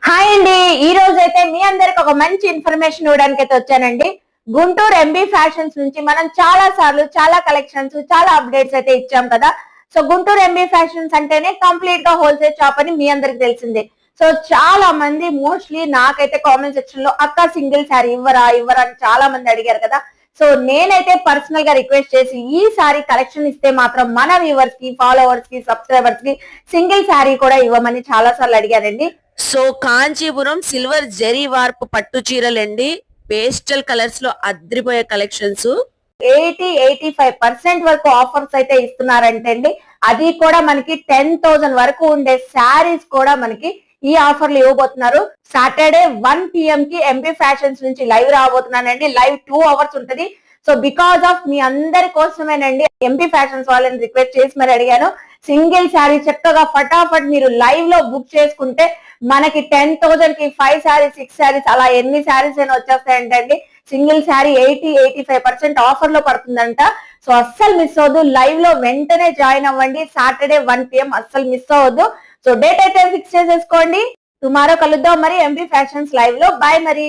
Hi అండి. ఈ రోజు అయితే మీ అందరికి ఒక మంచి ఇన్ఫర్మేషన్ ఇవ్వడానికి అయితే వచ్చానండి. గుంటూరు ఎంబీ ఫ్యాషన్స్ నుంచి మనం చాలా సార్లు చాలా కలెక్షన్స్ చాలా అప్డేట్స్ అయితే ఇచ్చాం కదా. సో గుంటూరు ఎంబీ ఫ్యాషన్స్ అంటేనే కంప్లీట్ గా హోల్సేల్ షాప్ అని మీ అందరికి తెలిసిందే. సో చాలా మంది మోస్ట్లీ నాకైతే కామెంట్ సెక్షన్ లో అక్క సింగిల్ శారీ ఇవ్వరా ఇవ్వరా అని చాలా మంది అడిగారు కదా. సో నేనైతే పర్సనల్ గా రిక్వెస్ట్ చేసి ఈ సారీ కలెక్షన్ ఇస్తే మాత్రం మన వ్యూవర్స్ కి ఫాలోవర్స్ కి సబ్స్క్రైబర్స్ కి సింగిల్ శారీ కూడా ఇవ్వమని చాలా సార్లు అడిగారండి. సో కాంచీపురం సిల్వర్ జరీ వార్పు పట్టు చీరలండి, పేస్టల్ కలర్స్ లో అద్రిపోయే కలెక్షన్స్. 85% వరకు ఆఫర్స్ అయితే ఇస్తున్నారంటే అండి. అది కూడా మనకి 10,000 వరకు ఉండే శారీస్ కూడా మనకి ఈ ఆఫర్లు ఇవ్వబోతున్నారు. సాటర్డే 1 PM కి ఎంపీ ఫ్యాషన్స్ నుంచి లైవ్ రాబోతున్నానండి. లైవ్ 2 అవర్స్ ఉంటది. సో బికాస్ ఆఫ్ మీ అందరి కోసమేనండి ఎంపీ ఫ్యాషన్స్ వాళ్ళని రిక్వెస్ట్ చేసి మరి అడిగాను. సింగిల్ శారీ చక్కగా ఫటాఫట్ మీరు లైవ్ లో బుక్ చేసుకుంటే మనకి 10,000 కి 5 శారీస్ 6 శారీస్ అలా ఎన్ని శారీస్ అయినా వచ్చేస్తాయంటే అండి. సింగిల్ శారీ 85% ఆఫర్ లో పడుతుందంట. సో అస్సలు మిస్ అవ్వద్దు. లైవ్ లో వెంటనే జాయిన్ అవ్వండి. సాటర్డే 1 PM అస్సలు మిస్ అవ్వద్దు. సో డేట్ అయితే ఫిక్స్ చేసేసుకోండి. టుమారో కలుద్దాం మరి ఎంపీ ఫ్యాషన్స్ లైవ్ లో. బాయ్ మరి.